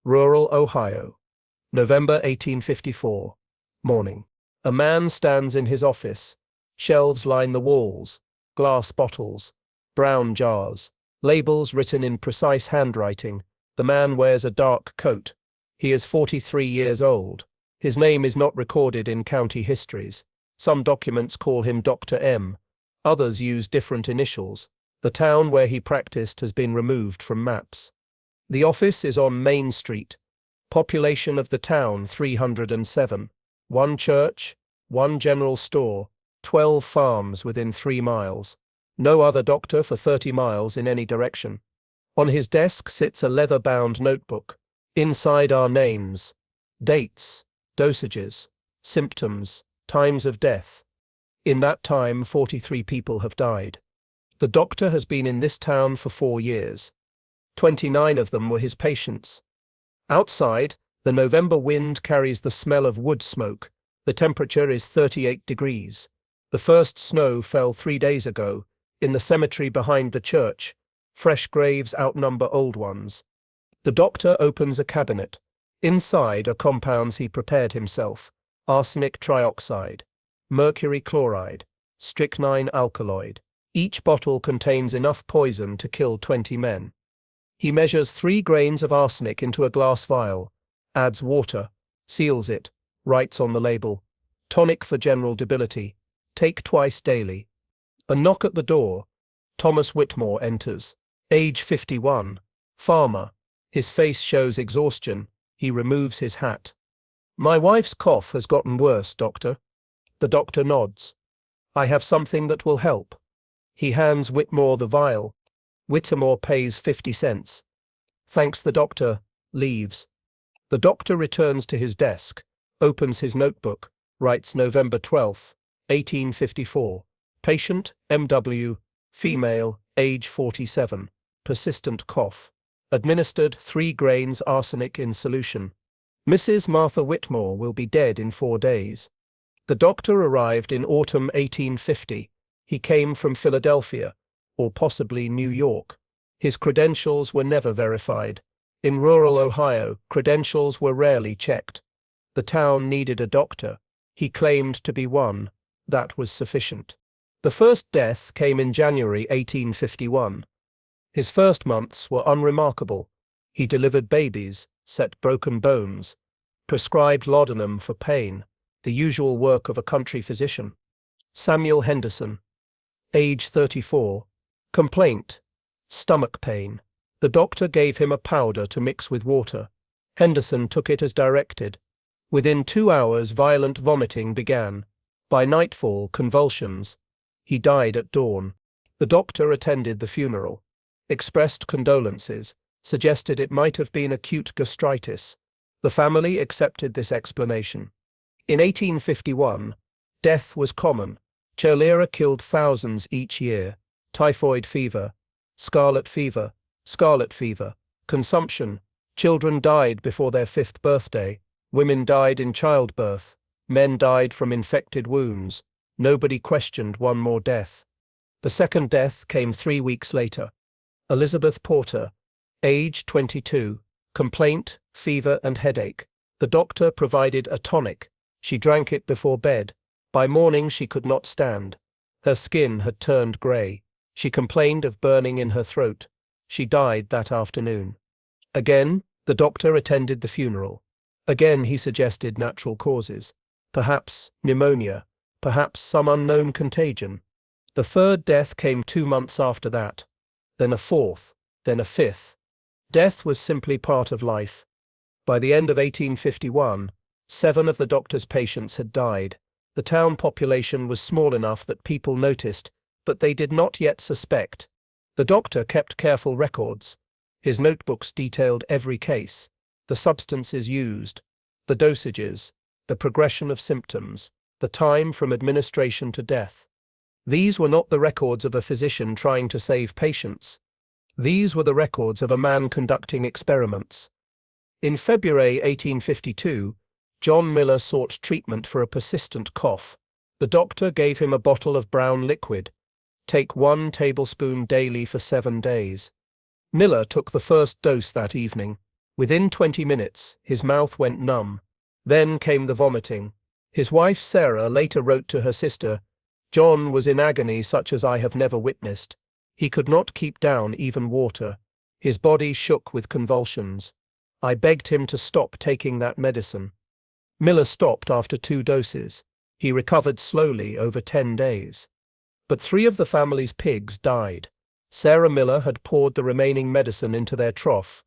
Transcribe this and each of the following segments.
Rural Ohio. November 1854. Morning. A man stands in his office. Shelves line the walls. Glass bottles. Brown jars. Labels written in precise handwriting. The man wears a dark coat. He is 43 years old. His name is not recorded in county histories. Some documents call him Dr. M. Others use different initials. The town where he practiced has been removed from maps. The office is on Main Street. Population of the town 307. One church, one general store, 12 farms within 3 miles. No other doctor for 30 miles in any direction. On his desk sits a leather-bound notebook. Inside are names, dates, dosages, symptoms, times of death. In that time, 43 people have died. The doctor has been in this town for 4 years. 29 of them were his patients. Outside, the November wind carries the smell of wood smoke. The temperature is 38 degrees. The first snow fell 3 days ago, in the cemetery behind the church. Fresh graves outnumber old ones. The doctor opens a cabinet. Inside are compounds he prepared himself: arsenic trioxide, mercury chloride, strychnine alkaloid. Each bottle contains enough poison to kill 20 men. He measures 3 grains of arsenic into a glass vial, adds water, seals it, writes on the label, "Tonic for general debility. Take twice daily." A knock at the door. Thomas Whitmore enters. Age 51. Farmer. His face shows exhaustion. He removes his hat. "My wife's cough has gotten worse, doctor." The doctor nods. "I have something that will help." He hands Whitmore the vial. Whitmore pays 50 cents. Thanks the doctor, leaves. The doctor returns to his desk, opens his notebook, writes November 12, 1854. Patient, M.W., female, age 47, persistent cough. Administered 3 grains arsenic in solution. Mrs. Martha Whitmore will be dead in 4 days. The doctor arrived in autumn 1850. He came from Philadelphia, or possibly New York. His credentials were never verified. In rural Ohio, credentials were rarely checked. The town needed a doctor. He claimed to be one. That was sufficient. The first death came in January 1851. His first months were unremarkable. He delivered babies, set broken bones, prescribed laudanum for pain, the usual work of a country physician. Samuel Henderson. Age 34. Complaint: stomach pain. The doctor gave him a powder to mix with water. Henderson took it as directed. Within 2 hours, violent vomiting began. By nightfall, convulsions. He died at dawn. The doctor attended the funeral, expressed condolences, suggested it might have been acute gastritis. The family accepted this explanation. In 1851, death was common. Cholera killed thousands each year. Typhoid fever, scarlet fever, consumption. Children died before their 5th birthday. Women died in childbirth. Men died from infected wounds. Nobody questioned one more death. The second death came 3 weeks later. Elizabeth Porter. Age 22. Complaint: fever and headache. The doctor provided a tonic. She drank it before bed. By morning she could not stand. Her skin had turned grey. She complained of burning in her throat. She died that afternoon. Again, the doctor attended the funeral. Again he suggested natural causes. Perhaps pneumonia, perhaps some unknown contagion. The third death came 2 months after that. Then a fourth, then a fifth. Death was simply part of life. By the end of 1851, 7 of the doctor's patients had died. The town population was small enough that people noticed, but they did not yet suspect. The doctor kept careful records. His notebooks detailed every case, the substances used, the dosages, the progression of symptoms, the time from administration to death. These were not the records of a physician trying to save patients. These were the records of a man conducting experiments. In February 1852, John Miller sought treatment for a persistent cough. The doctor gave him a bottle of brown liquid. Take 1 tablespoon daily for 7 days. Miller took the first dose that evening. Within 20 minutes, his mouth went numb. Then came the vomiting. His wife Sarah later wrote to her sister, "John was in agony such as I have never witnessed. He could not keep down even water. His body shook with convulsions. I begged him to stop taking that medicine." Miller stopped after 2 doses. He recovered slowly over 10 days. But 3 of the family's pigs died. Sarah Miller had poured the remaining medicine into their trough.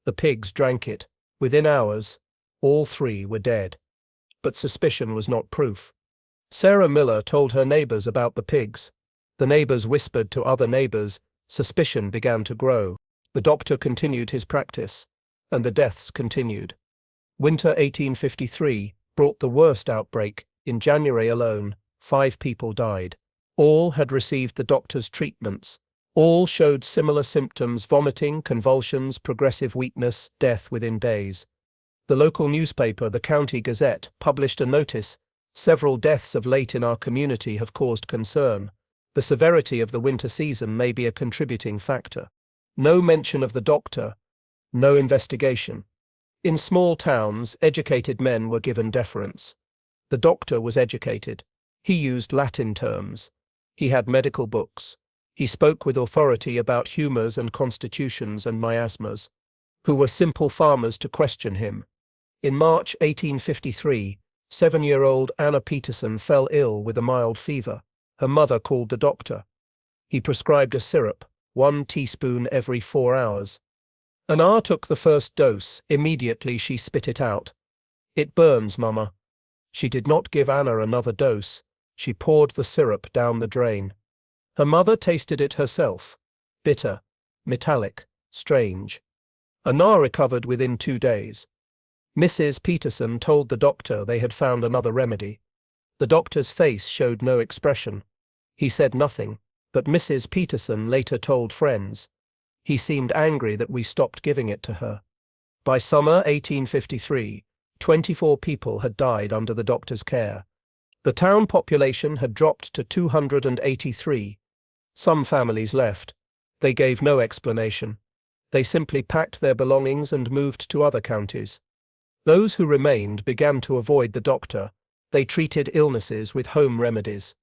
The pigs drank it. Within hours, all 3 were dead. But suspicion was not proof. Sarah Miller told her neighbors about the pigs. The neighbors whispered to other neighbors. Suspicion began to grow. The doctor continued his practice, and the deaths continued. Winter 1853 brought the worst outbreak. In January alone, 5 people died. All had received the doctor's treatments. All showed similar symptoms: vomiting, convulsions, progressive weakness, death within days. The local newspaper, the County Gazette, published a notice. Several deaths of late in our community have caused concern. The severity of the winter season may be a contributing factor. No mention of the doctor. No investigation. In small towns, educated men were given deference. The doctor was educated. He used Latin terms. He had medical books. He spoke with authority about humours and constitutions and miasmas. Who were simple farmers to question him? In March 1853, 7-year-old Anna Peterson fell ill with a mild fever. Her mother called the doctor. He prescribed a syrup, 1 teaspoon every 4 hours. Anna took the first dose. Immediately she spit it out. "It burns, Mama." She did not give Anna another dose. She poured the syrup down the drain. Her mother tasted it herself. Bitter, metallic, strange. Anna recovered within 2 days. Mrs. Peterson told the doctor they had found another remedy. The doctor's face showed no expression. He said nothing, but Mrs. Peterson later told friends, "He seemed angry that we stopped giving it to her." By summer 1853, 24 people had died under the doctor's care. The town population had dropped to 283. Some families left. They gave no explanation. They simply packed their belongings and moved to other counties. Those who remained began to avoid the doctor. They treated illnesses with home remedies.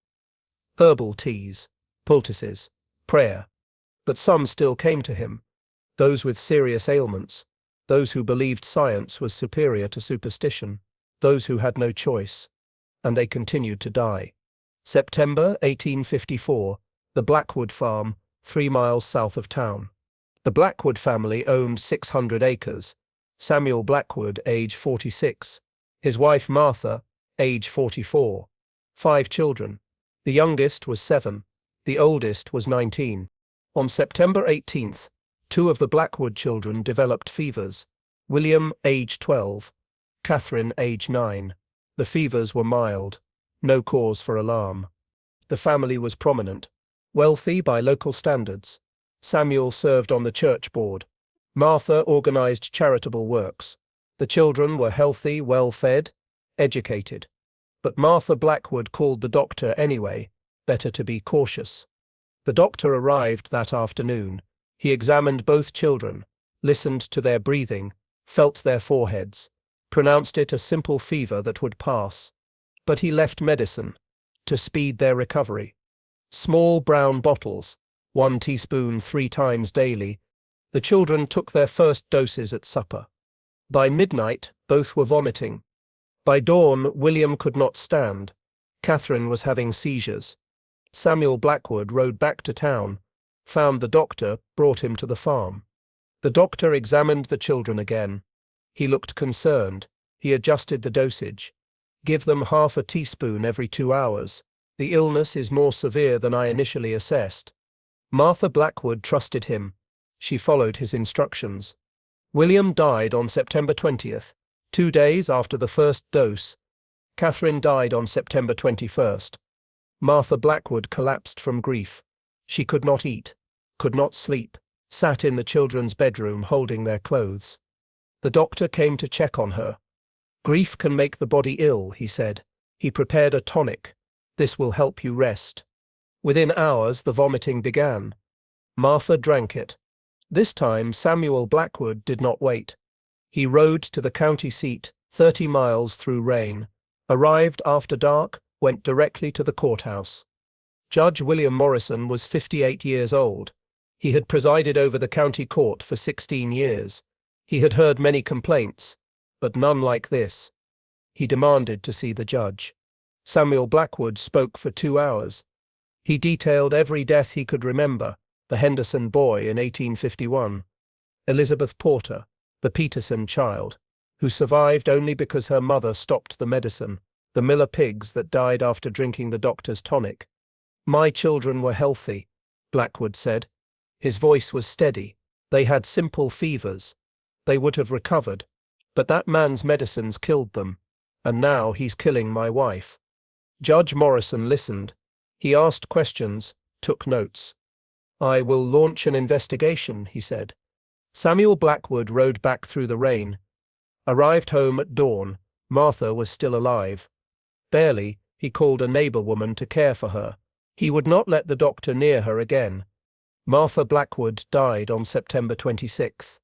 Herbal teas, poultices, prayer. But some still came to him. Those with serious ailments. Those who believed science was superior to superstition. Those who had no choice. And they continued to die. September 1854, the Blackwood Farm, 3 miles south of town. The Blackwood family owned 600 acres. Samuel Blackwood, age 46. His wife Martha, age 44. 5 children. The youngest was 7. The oldest was 19. On September 18th, 2 of the Blackwood children developed fevers. William, age 12. Catherine, age 9. The fevers were mild. No cause for alarm. The family was prominent. Wealthy by local standards. Samuel served on the church board. Martha organized charitable works. The children were healthy, well-fed, educated. But Martha Blackwood called the doctor anyway. Better to be cautious. The doctor arrived that afternoon. He examined both children, listened to their breathing, felt their foreheads, pronounced it a simple fever that would pass. But he left medicine to speed their recovery. Small brown bottles, 1 teaspoon 3 times daily. The children took their first doses at supper. By midnight, both were vomiting. By dawn, William could not stand. Catherine was having seizures. Samuel Blackwood rode back to town, found the doctor, brought him to the farm. The doctor examined the children again. He looked concerned. He adjusted the dosage. "Give them half a teaspoon every 2 hours. The illness is more severe than I initially assessed." Martha Blackwood trusted him. She followed his instructions. William died on September 20th, 2 days after the first dose. Catherine died on September 21st. Martha Blackwood collapsed from grief. She could not eat, could not sleep, sat in the children's bedroom holding their clothes. The doctor came to check on her. "Grief can make the body ill," he said. He prepared a tonic. "This will help you rest." Within hours, the vomiting began. Martha drank it. This time, Samuel Blackwood did not wait. He rode to the county seat, 30 miles through rain, arrived after dark, went directly to the courthouse. Judge William Morrison was 58 years old. He had presided over the county court for 16 years. He had heard many complaints, but none like this. He demanded to see the judge. Samuel Blackwood spoke for 2 hours. He detailed every death he could remember: the Henderson boy in 1851, Elizabeth Porter, the Peterson child, who survived only because her mother stopped the medicine, the Miller pigs that died after drinking the doctor's tonic. "My children were healthy," Blackwood said. His voice was steady. "They had simple fevers. They would have recovered. But that man's medicines killed them. And now he's killing my wife." Judge Morrison listened. He asked questions, took notes. "I will launch an investigation," he said. Samuel Blackwood rode back through the rain. Arrived home at dawn. Martha was still alive. Barely, he called a neighbor woman to care for her. He would not let the doctor near her again. Martha Blackwood died on September 26.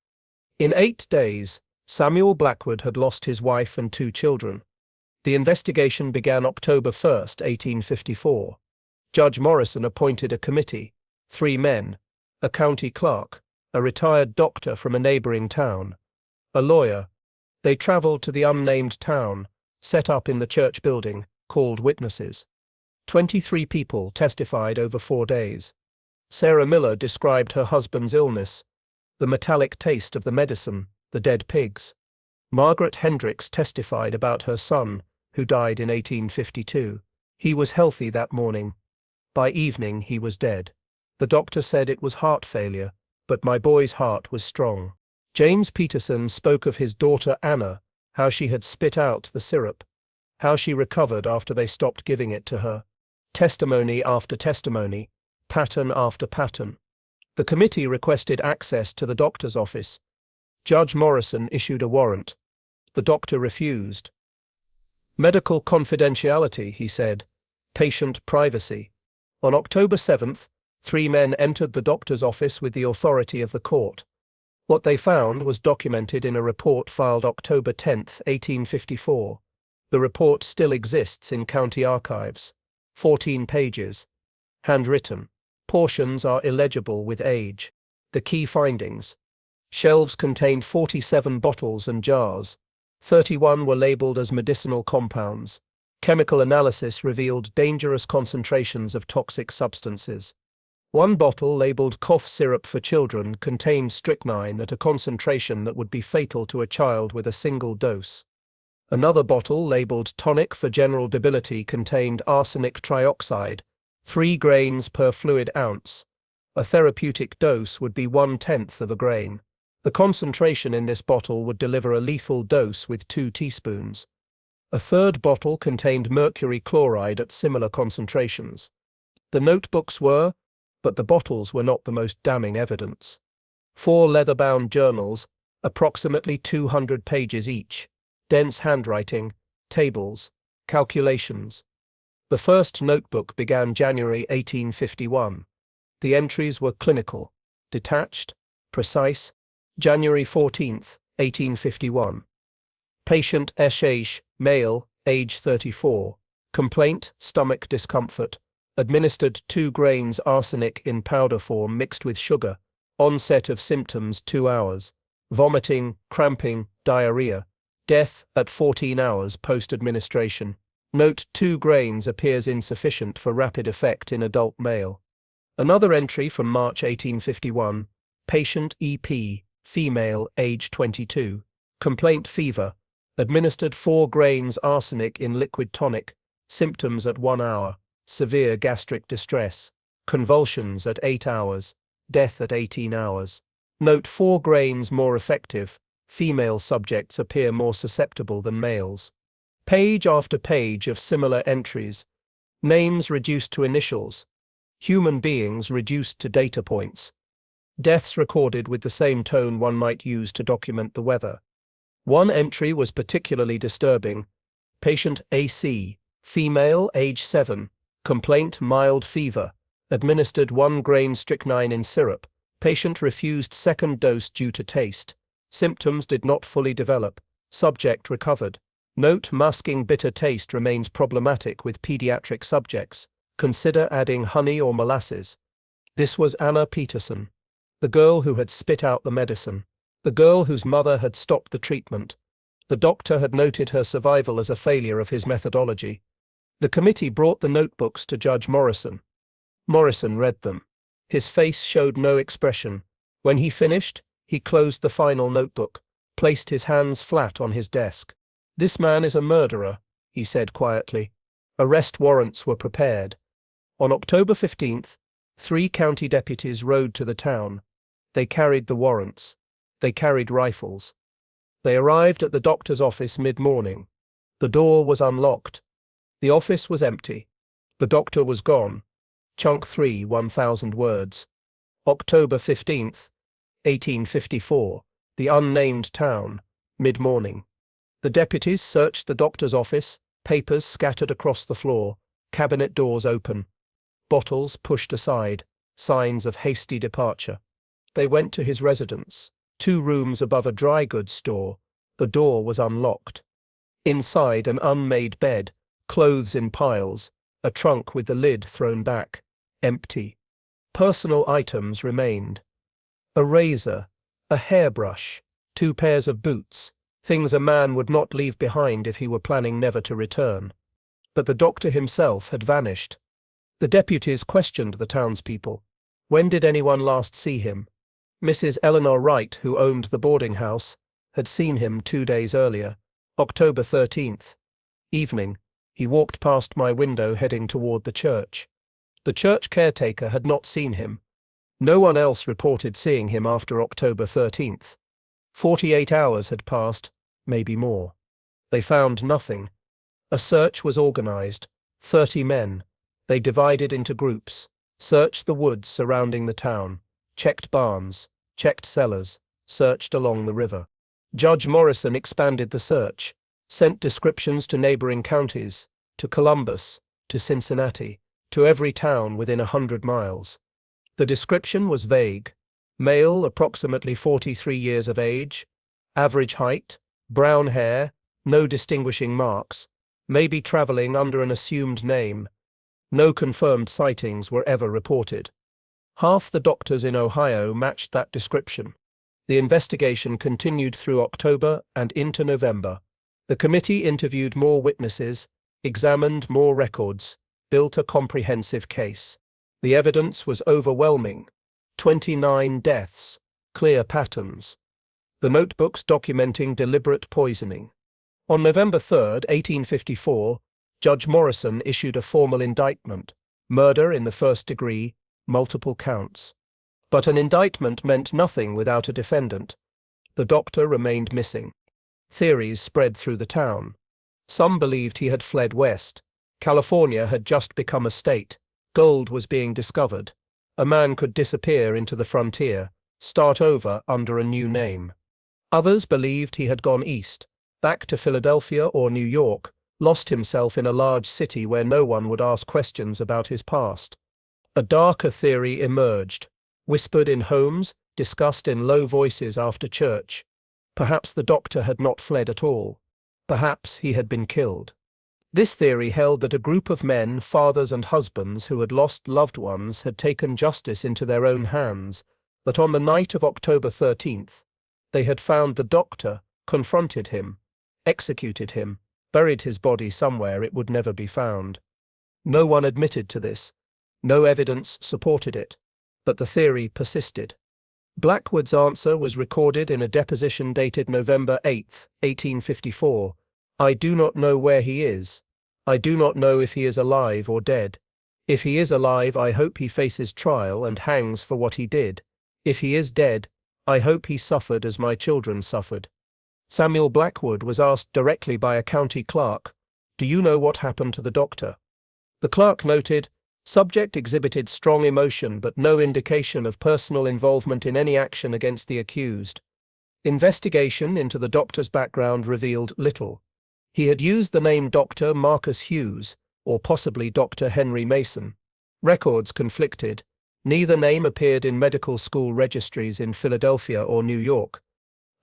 In 8 days, Samuel Blackwood had lost his wife and 2 children. The investigation began October 1, 1854. Judge Morrison appointed a committee, 3 men, a county clerk, a retired doctor from a neighboring town, a lawyer. They traveled to the unnamed town, set up in the church building, called witnesses. 23 people testified over 4 days. Sarah Miller described her husband's illness, the metallic taste of the medicine, the dead pigs. Margaret Hendricks testified about her son, who died in 1852. He was healthy that morning. By evening he was dead. The doctor said it was heart failure, but my boy's heart was strong. James Peterson spoke of his daughter Anna, how she had spit out the syrup, how she recovered after they stopped giving it to her. Testimony after testimony, pattern after pattern. The committee requested access to the doctor's office. Judge Morrison issued a warrant. The doctor refused. "Medical confidentiality," he said. "Patient privacy." On October 7, 3 men entered the doctor's office with the authority of the court. What they found was documented in a report filed October 10, 1854. The report still exists in county archives. 14 pages. Handwritten. Portions are illegible with age. The key findings: shelves contained 47 bottles and jars. 31 were labeled as medicinal compounds. Chemical analysis revealed dangerous concentrations of toxic substances. 1 bottle labeled cough syrup for children contained strychnine at a concentration that would be fatal to a child with a single dose. Another bottle labeled tonic for general debility contained arsenic trioxide, 3 grains per fluid ounce. A therapeutic dose would be 1/10 of a grain. The concentration in this bottle would deliver a lethal dose with 2 teaspoons. A 3rd bottle contained mercury chloride at similar concentrations. The notebooks were, but the bottles were not the most damning evidence. 4 leather-bound journals, approximately 200 pages each. Dense handwriting, tables, calculations. The first notebook began January 1851. The entries were clinical, detached, precise. January 14, 1851. Patient Eshesh, male, age 34. Complaint: stomach discomfort. Administered 2 grains arsenic in powder form mixed with sugar. Onset of symptoms 2 hours. Vomiting, cramping, diarrhea. Death at 14 hours post-administration. Note: 2 grains appears insufficient for rapid effect in adult male. Another entry from March 1851. Patient EP, female, age 22. Complaint: fever. Administered 4 grains arsenic in liquid tonic. Symptoms at 1 hour. Severe gastric distress. Convulsions at 8 hours. Death at 18 hours. Note: 4 grains more effective. Female subjects appear more susceptible than males. Page after page of similar entries. Names reduced to initials. Human beings reduced to data points. Deaths recorded with the same tone one might use to document the weather. One entry was particularly disturbing. Patient AC, female, age 7. Complaint: mild fever. Administered 1 grain strychnine in syrup. Patient refused second dose due to taste. Symptoms did not fully develop. Subject recovered. Note: masking bitter taste remains problematic with pediatric subjects. Consider adding honey or molasses. This was Anna Peterson, the girl who had spit out the medicine, the girl whose mother had stopped the treatment. The doctor had noted her survival as a failure of his methodology. The committee brought the notebooks to Judge Morrison. Morrison read them. His face showed no expression. When he finished, he closed the final notebook, placed his hands flat on his desk. "This man is a murderer," he said quietly. Arrest warrants were prepared. On October 15th, 3 county deputies rode to the town. They carried the warrants. They carried rifles. They arrived at the doctor's office mid-morning. The door was unlocked. The office was empty. The doctor was gone. Chunk 3, 1,000 words. October 15th, 1854, the unnamed town, mid-morning. The deputies searched the doctor's office, papers scattered across the floor, cabinet doors open, bottles pushed aside, signs of hasty departure. They went to his residence, 2 rooms above a dry goods store. The door was unlocked. Inside, an unmade bed, clothes in piles, a trunk with the lid thrown back, empty. Personal items remained. A razor, a hairbrush, 2 pairs of boots, things a man would not leave behind if he were planning never to return. But the doctor himself had vanished. The deputies questioned the townspeople. When did anyone last see him? Mrs. Eleanor Wright, who owned the boarding house, had seen him 2 days earlier, October 13th. Evening, he walked past my window heading toward the church. The church caretaker had not seen him. No one else reported seeing him after October 13th. 48 hours had passed, maybe more. They found nothing. A search was organized. 30 men. They divided into groups, searched the woods surrounding the town, checked barns, checked cellars, searched along the river. Judge Morrison expanded the search, sent descriptions to neighboring counties, to Columbus, to Cincinnati, to every town within 100 miles. The description was vague. Male, approximately 43 years of age, average height, brown hair, no distinguishing marks, maybe traveling under an assumed name. No confirmed sightings were ever reported. Half the doctors in Ohio matched that description. The investigation continued through October and into November. The committee interviewed more witnesses, examined more records, built a comprehensive case. The evidence was overwhelming. 29 deaths, clear patterns. The notebooks documenting deliberate poisoning. On November 3, 1854, Judge Morrison issued a formal indictment, murder in the first degree, multiple counts. But an indictment meant nothing without a defendant. The doctor remained missing. Theories spread through the town. Some believed he had fled west. California had just become a state. Gold was being discovered. A man could disappear into the frontier, start over under a new name. Others believed he had gone east, back to Philadelphia or New York, lost himself in a large city where no one would ask questions about his past. A darker theory emerged, whispered in homes, discussed in low voices after church. Perhaps the doctor had not fled at all. Perhaps he had been killed. This theory held that a group of men, fathers and husbands who had lost loved ones, had taken justice into their own hands, that on the night of October 13th, they had found the doctor, confronted him, executed him, buried his body somewhere it would never be found. No one admitted to this. No evidence supported it. But the theory persisted. Blackwood's answer was recorded in a deposition dated November 8, 1854. "I do not know where he is. I do not know if he is alive or dead. If he is alive, I hope he faces trial and hangs for what he did. If he is dead, I hope he suffered as my children suffered." Samuel Blackwood was asked directly by a county clerk, "Do you know what happened to the doctor?" The clerk noted, "Subject exhibited strong emotion but no indication of personal involvement in any action against the accused." Investigation into the doctor's background revealed little. He had used the name Dr. Marcus Hughes, or possibly Dr. Henry Mason. Records conflicted. Neither name appeared in medical school registries in Philadelphia or New York.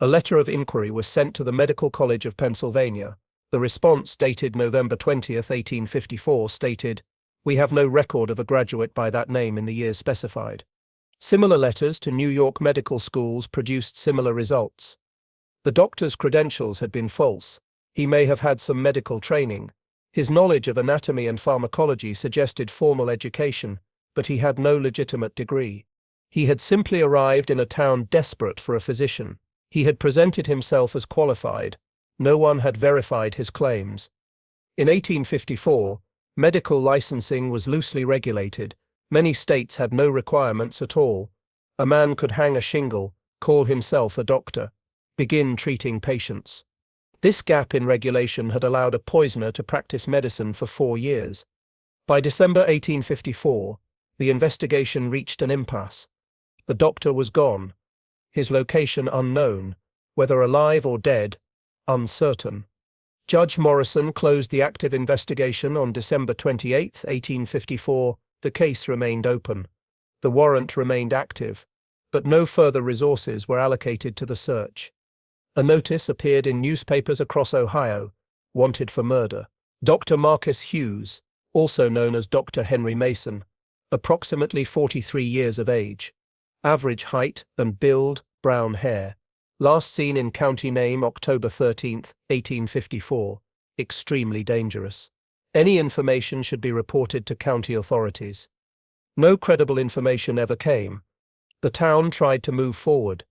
A letter of inquiry was sent to the Medical College of Pennsylvania. The response, dated November 20th, 1854, stated, "We have no record of a graduate by that name in the years specified." Similar letters to New York medical schools produced similar results. The doctor's credentials had been false. He may have had some medical training. His knowledge of anatomy and pharmacology suggested formal education, but he had no legitimate degree. He had simply arrived in a town desperate for a physician. He had presented himself as qualified. No one had verified his claims. In 1854, medical licensing was loosely regulated. Many states had no requirements at all. A man could hang a shingle, call himself a doctor, begin treating patients. This gap in regulation had allowed a poisoner to practice medicine for 4 years. By December 1854, the investigation reached an impasse. The doctor was gone. His location unknown, whether alive or dead, uncertain. Judge Morrison closed the active investigation on December 28, 1854. The case remained open. The warrant remained active, but no further resources were allocated to the search. A notice appeared in newspapers across Ohio, wanted for murder. Dr. Marcus Hughes, also known as Dr. Henry Mason, approximately 43 years of age. Average height and build, brown hair. Last seen in county name October 13, 1854. Extremely dangerous. Any information should be reported to county authorities. No credible information ever came. The town tried to move forward.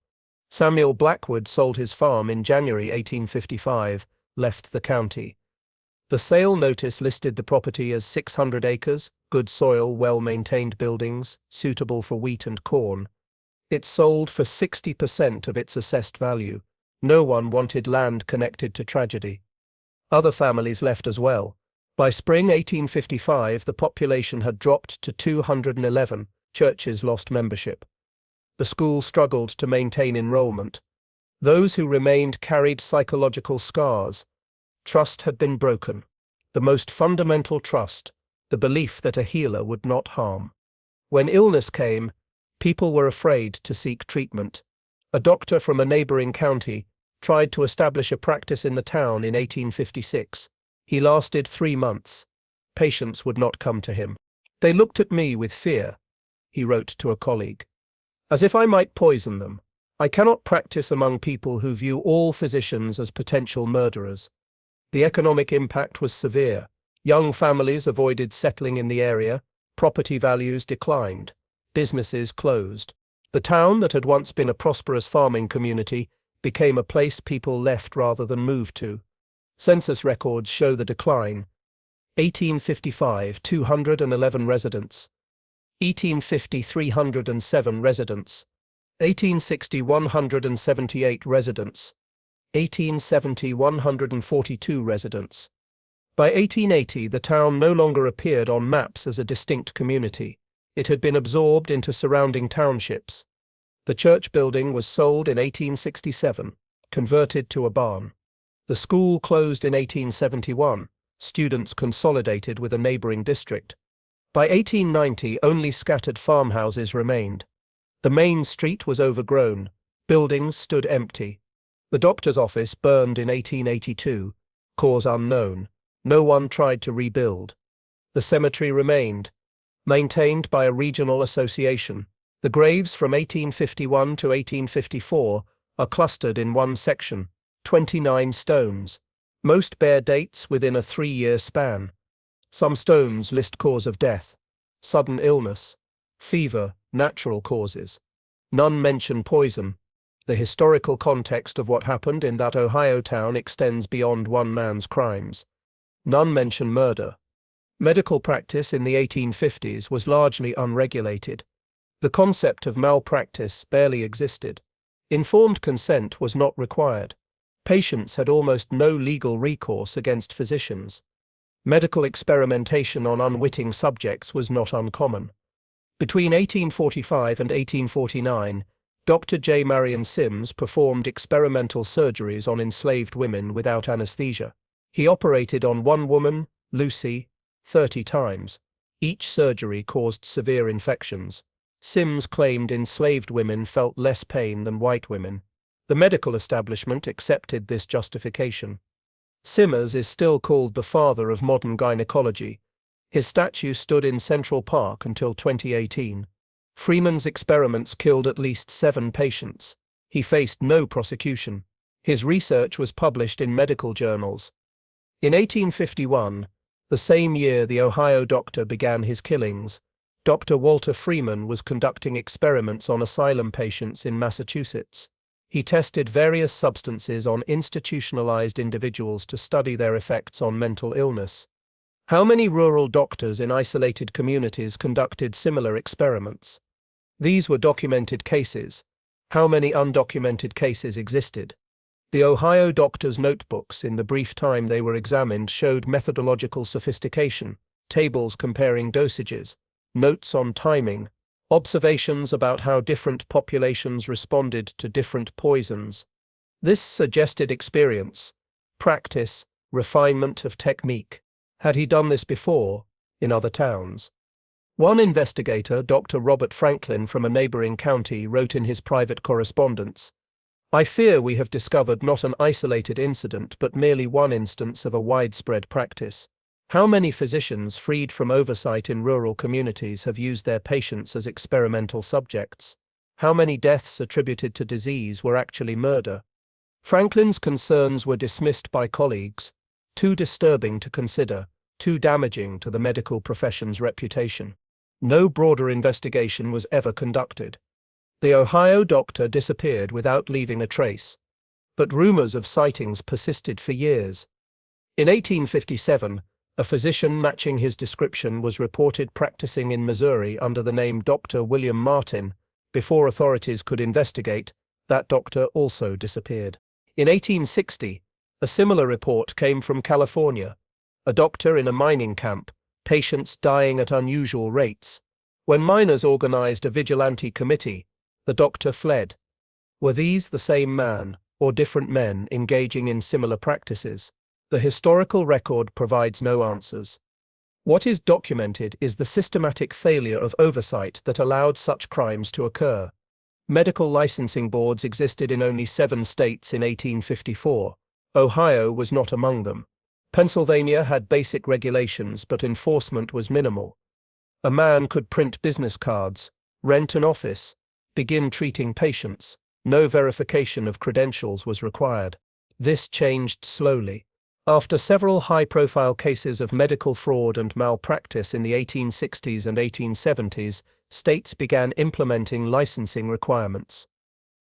Samuel Blackwood sold his farm in January 1855, left the county. The sale notice listed the property as 600 acres, good soil, well-maintained buildings, suitable for wheat and corn. It sold for 60% of its assessed value. No one wanted land connected to tragedy. Other families left as well. By spring 1855, the population had dropped to 211. Churches lost membership. The school struggled to maintain enrollment. Those who remained carried psychological scars. Trust had been broken. The most fundamental trust, the belief that a healer would not harm. When illness came, people were afraid to seek treatment. A doctor from a neighboring county tried to establish a practice in the town in 1856. He lasted 3 months. Patients would not come to him. "They looked at me with fear," he wrote to a colleague, "as if I might poison them. I cannot practice among people who view all physicians as potential murderers." The economic impact was severe. Young families avoided settling in the area. Property values declined. Businesses closed. The town that had once been a prosperous farming community became a place people left rather than moved to. Census records show the decline. 1855, 211 residents. 1850, 307 residents. 1860, 178 residents. 1870, 142 residents. By 1880, the town no longer appeared on maps as a distinct community. It had been absorbed into surrounding townships. The church building was sold in 1867, converted to a barn. The school closed in 1871. Students consolidated with a neighboring district. By 1890, only scattered farmhouses remained. The main street was overgrown. Buildings stood empty. The doctor's office burned in 1882. Cause unknown. No one tried to rebuild. The cemetery remained, maintained by a regional association. The graves from 1851 to 1854 are clustered in one section, 29 stones. Most bear dates within a 3-year span. Some stones list cause of death: sudden illness, fever, natural causes. None mention poison. The historical context of what happened in that Ohio town extends beyond one man's crimes. None mention murder. Medical practice in the 1850s was largely unregulated. The concept of malpractice barely existed. Informed consent was not required. Patients had almost no legal recourse against physicians. Medical experimentation on unwitting subjects was not uncommon. Between 1845 and 1849, Dr. J. Marion Sims performed experimental surgeries on enslaved women without anesthesia. He operated on one woman, Lucy, 30 times. Each surgery caused severe infections. Sims claimed enslaved women felt less pain than white women. The medical establishment accepted this justification. Simmers is still called the father of modern gynecology. His statue stood in Central Park until 2018. Freeman's experiments killed at least 7 patients. He faced no prosecution. His research was published in medical journals. In 1851, the same year the Ohio doctor began his killings, Dr. Walter Freeman was conducting experiments on asylum patients in Massachusetts. He tested various substances on institutionalized individuals to study their effects on mental illness. How many rural doctors in isolated communities conducted similar experiments? These were documented cases. How many undocumented cases existed? The Ohio doctors' notebooks in the brief time they were examined showed methodological sophistication, tables comparing dosages, notes on timing, observations about how different populations responded to different poisons. This suggested experience, practice, refinement of technique. Had he done this before, in other towns? One investigator, Dr. Robert Franklin from a neighboring county, wrote in his private correspondence, "I fear we have discovered not an isolated incident but merely one instance of a widespread practice. How many physicians freed from oversight in rural communities have used their patients as experimental subjects? How many deaths attributed to disease were actually murder?" Franklin's concerns were dismissed by colleagues. Too disturbing to consider, too damaging to the medical profession's reputation. No broader investigation was ever conducted. The Ohio doctor disappeared without leaving a trace. But rumors of sightings persisted for years. In 1857, a physician matching his description was reported practicing in Missouri under the name Dr. William Martin. Before authorities could investigate, that doctor also disappeared. In 1860, a similar report came from California. A doctor in a mining camp, patients dying at unusual rates. When miners organized a vigilante committee, the doctor fled. Were these the same man, or different men engaging in similar practices? The historical record provides no answers. What is documented is the systematic failure of oversight that allowed such crimes to occur. Medical licensing boards existed in only 7 states in 1854. Ohio was not among them. Pennsylvania had basic regulations, but enforcement was minimal. A man could print business cards, rent an office, begin treating patients. No verification of credentials was required. This changed slowly. After several high-profile cases of medical fraud and malpractice in the 1860s and 1870s, states began implementing licensing requirements.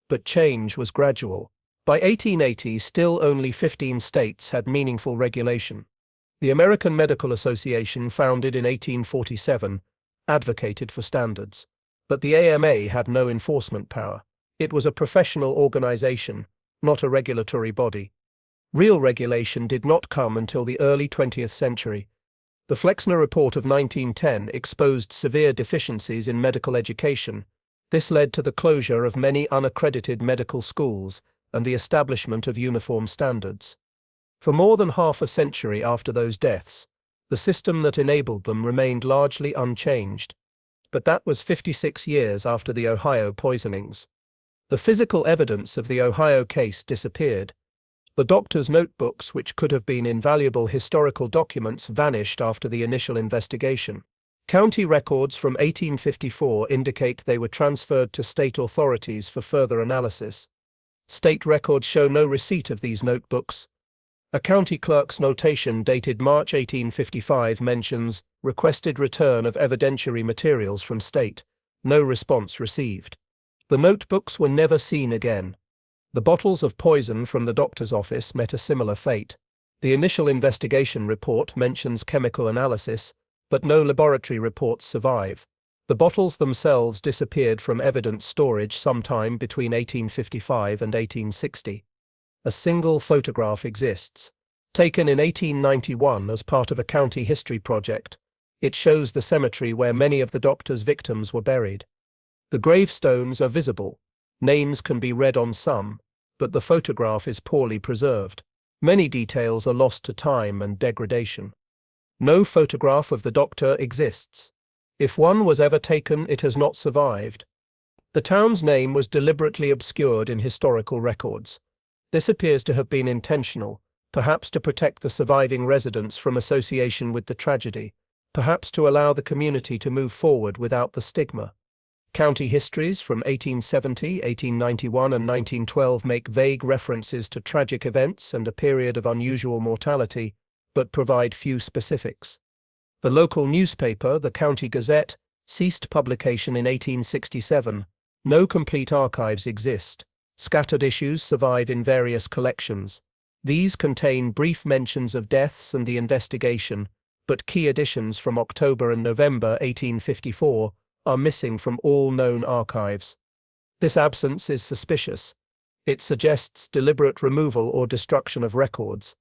But change was gradual. By 1880, still only 15 states had meaningful regulation. The American Medical Association, founded in 1847, advocated for standards. But the AMA had no enforcement power. It was a professional organization, not a regulatory body. Real regulation did not come until the early 20th century. The Flexner Report of 1910 exposed severe deficiencies in medical education. This led to the closure of many unaccredited medical schools and the establishment of uniform standards. For more than half a century after those deaths, the system that enabled them remained largely unchanged. But that was 56 years after the Ohio poisonings. The physical evidence of the Ohio case disappeared. The doctor's notebooks, which could have been invaluable historical documents, vanished after the initial investigation. County records from 1854 indicate they were transferred to state authorities for further analysis. State records show no receipt of these notebooks. A county clerk's notation dated March 1855 mentions requested return of evidentiary materials from state. No response received. The notebooks were never seen again. The bottles of poison from the doctor's office met a similar fate. The initial investigation report mentions chemical analysis, but no laboratory reports survive. The bottles themselves disappeared from evidence storage sometime between 1855 and 1860. A single photograph exists. Taken in 1891 as part of a county history project, it shows the cemetery where many of the doctor's victims were buried. The gravestones are visible. Names can be read on some, but the photograph is poorly preserved. Many details are lost to time and degradation. No photograph of the doctor exists. If one was ever taken, it has not survived. The town's name was deliberately obscured in historical records. This appears to have been intentional, perhaps to protect the surviving residents from association with the tragedy, perhaps to allow the community to move forward without the stigma. County histories from 1870, 1891 and 1912 make vague references to tragic events and a period of unusual mortality, but provide few specifics. The local newspaper, the County Gazette, ceased publication in 1867. No complete archives exist. Scattered issues survive in various collections. These contain brief mentions of deaths and the investigation, but key editions from October and November 1854 are missing from all known archives. This absence is suspicious. It suggests deliberate removal or destruction of records.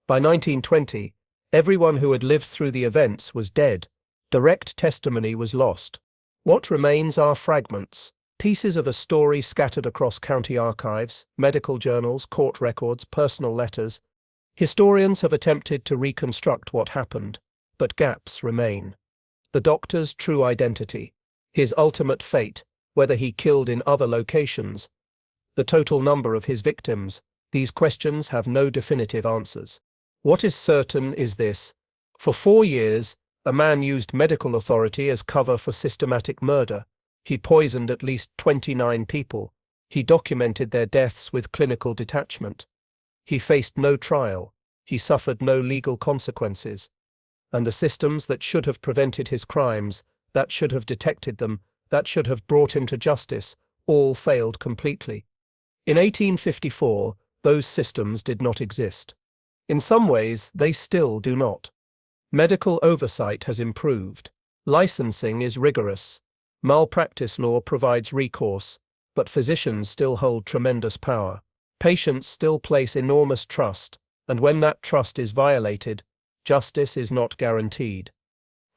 By 1920, everyone who had lived through the events was dead. Direct testimony was lost. What remains are fragments, pieces of a story scattered across county archives, medical journals, court records, personal letters. Historians have attempted to reconstruct what happened, but gaps remain. The doctor's true identity, his ultimate fate, whether he killed in other locations, the total number of his victims, these questions have no definitive answers. What is certain is this: for 4 years, a man used medical authority as cover for systematic murder. He poisoned at least 29 people. He documented their deaths with clinical detachment. He faced no trial. He suffered no legal consequences. And the systems that should have prevented his crimes, that should have detected them, that should have brought him to justice, all failed completely. In 1854, those systems did not exist. In some ways, they still do not. Medical oversight has improved. Licensing is rigorous. Malpractice law provides recourse, but physicians still hold tremendous power. Patients still place enormous trust, and when that trust is violated, justice is not guaranteed.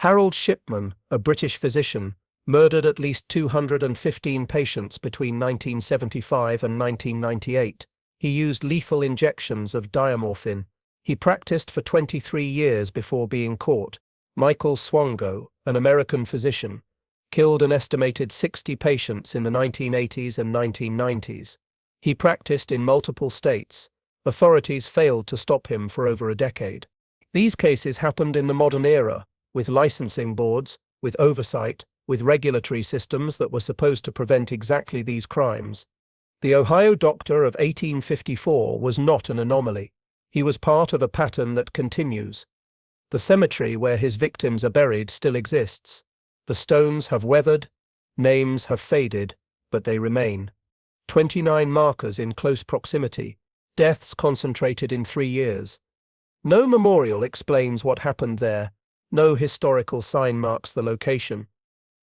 Harold Shipman, a British physician, murdered at least 215 patients between 1975 and 1998. He used lethal injections of diamorphine. He practiced for 23 years before being caught. Michael Swango, an American physician, killed an estimated 60 patients in the 1980s and 1990s. He practiced in multiple states. Authorities failed to stop him for over a decade. These cases happened in the modern era, with licensing boards, with oversight, with regulatory systems that were supposed to prevent exactly these crimes. The Ohio doctor of 1854 was not an anomaly. He was part of a pattern that continues. The cemetery where his victims are buried still exists. The stones have weathered, names have faded, but they remain. 29 markers in close proximity, deaths concentrated in 3 years. No memorial explains what happened there. No historical sign marks the location.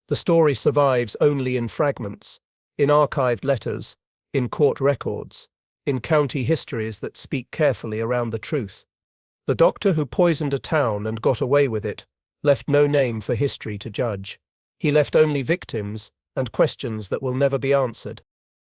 The story survives only in fragments, in archived letters, in court records, in county histories that speak carefully around the truth. The doctor who poisoned a town and got away with it left no name for history to judge. He left only victims and questions that will never be answered.